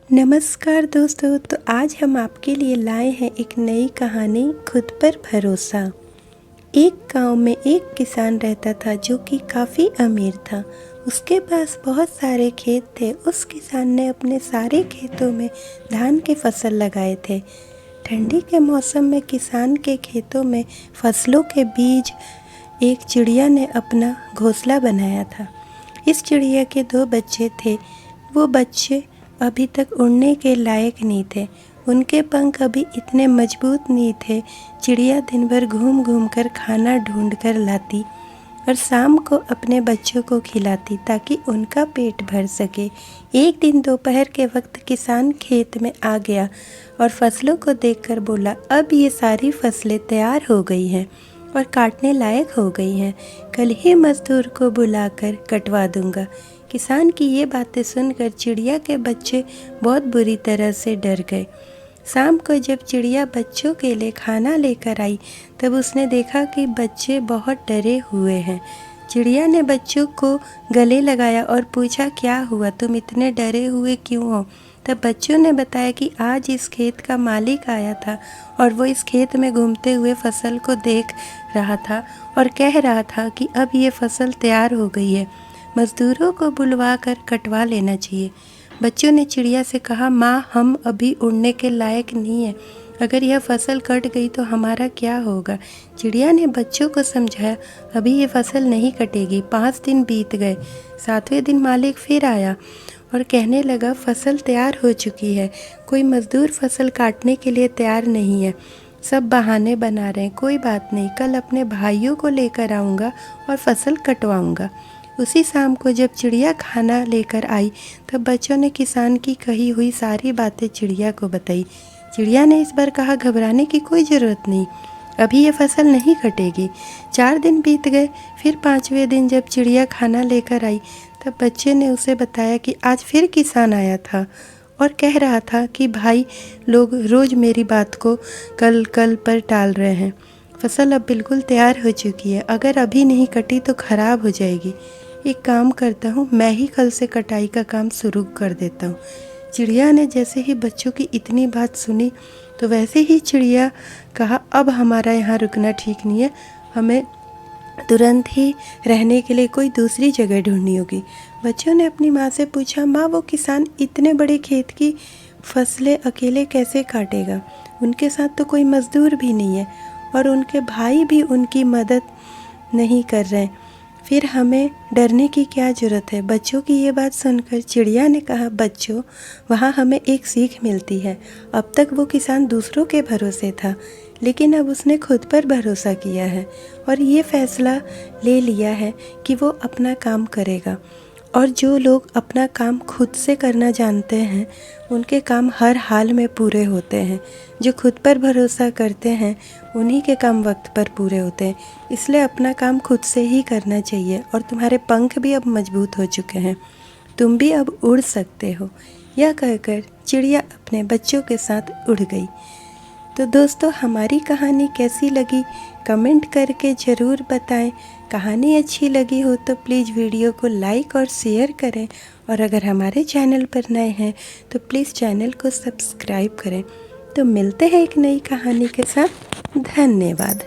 नमस्कार दोस्तों। तो आज हम आपके लिए लाए हैं एक नई कहानी, खुद पर भरोसा। एक गांव में एक किसान रहता था जो कि काफ़ी अमीर था। उसके पास बहुत सारे खेत थे। उस किसान ने अपने सारे खेतों में धान के फसल लगाए थे। ठंडी के मौसम में किसान के खेतों में फसलों के बीच एक चिड़िया ने अपना घोंसला बनाया था। इस चिड़िया के 2 बच्चे थे। वो बच्चे अभी तक उड़ने के लायक नहीं थे। उनके पंख अभी इतने मजबूत नहीं थे। चिड़िया दिन भर घूम घूम कर खाना ढूंढ कर लाती और शाम को अपने बच्चों को खिलाती ताकि उनका पेट भर सके। एक दिन दोपहर के वक्त किसान खेत में आ गया और फसलों को देखकर बोला, अब ये सारी फसलें तैयार हो गई हैं और काटने लायक हो गई हैं। कल ही मजदूर को बुलाकर कटवा दूंगा। किसान की ये बातें सुनकर चिड़िया के बच्चे बहुत बुरी तरह से डर गए। शाम को जब चिड़िया बच्चों के लिए खाना लेकर आई तब उसने देखा कि बच्चे बहुत डरे हुए हैं। चिड़िया ने बच्चों को गले लगाया और पूछा, क्या हुआ, तुम इतने डरे हुए क्यों हो? तब बच्चों ने बताया कि आज इस खेत का मालिक आया था और वो इस खेत में घूमते हुए फसल को देख रहा था और कह रहा था कि अब ये फसल तैयार हो गई है, मजदूरों को बुलवा कर कटवा लेना चाहिए। बच्चों ने चिड़िया से कहा, माँ, हम अभी उड़ने के लायक नहीं हैं। अगर यह फसल कट गई तो हमारा क्या होगा? चिड़िया ने बच्चों को समझाया, अभी ये फसल नहीं कटेगी। 5 दिन बीत गए। 7वें दिन मालिक फिर आया और कहने लगा, फसल तैयार हो चुकी है। कोई मजदूर फसल काटने के लिए तैयार नहीं है। सब बहाने बना रहे हैं। कोई बात नहीं, कल अपने भाइयों को लेकर आऊँगा और फसल कटवाऊँगा। उसी शाम को जब चिड़िया खाना लेकर आई तब बच्चों ने किसान की कही हुई सारी बातें चिड़िया को बताई। चिड़िया ने इस बार कहा, घबराने की कोई ज़रूरत नहीं, अभी ये फसल नहीं कटेगी। 4 दिन बीत गए। फिर 5वें दिन जब चिड़िया खाना लेकर आई तब बच्चे ने उसे बताया कि आज फिर किसान आया था और कह रहा था कि भाई लोग रोज़ मेरी बात को कल कल पर टाल रहे हैं। फसल अब बिल्कुल तैयार हो चुकी है। अगर अभी नहीं कटी तो ख़राब हो जाएगी। एक काम करता हूँ, मैं ही कल से कटाई का काम शुरू कर देता हूँ। चिड़िया ने जैसे ही बच्चों की इतनी बात सुनी तो वैसे ही चिड़िया कहा, अब हमारा यहाँ रुकना ठीक नहीं है, हमें तुरंत ही रहने के लिए कोई दूसरी जगह ढूंढनी होगी। बच्चों ने अपनी माँ से पूछा, माँ, वो किसान इतने बड़े खेत की फसलें अकेले कैसे काटेगा? उनके साथ तो कोई मजदूर भी नहीं है और उनके भाई भी उनकी मदद नहीं कर रहे। फिर हमें डरने की क्या ज़रूरत है? बच्चों की ये बात सुनकर चिड़िया ने कहा, बच्चों, वहाँ हमें एक सीख मिलती है। अब तक वो किसान दूसरों के भरोसे था, लेकिन अब उसने खुद पर भरोसा किया है और ये फैसला ले लिया है कि वो अपना काम करेगा। और जो लोग अपना काम खुद से करना जानते हैं उनके काम हर हाल में पूरे होते हैं। जो खुद पर भरोसा करते हैं उन्हीं के काम वक्त पर पूरे होते हैं। इसलिए अपना काम खुद से ही करना चाहिए। और तुम्हारे पंख भी अब मजबूत हो चुके हैं, तुम भी अब उड़ सकते हो। यह कहकर चिड़िया अपने बच्चों के साथ उड़ गई। तो दोस्तों, हमारी कहानी कैसी लगी कमेंट करके ज़रूर बताएं। कहानी अच्छी लगी हो तो प्लीज़ वीडियो को लाइक और शेयर करें और अगर हमारे चैनल पर नए हैं तो प्लीज़ चैनल को सब्सक्राइब करें। तो मिलते हैं एक नई कहानी के साथ। धन्यवाद।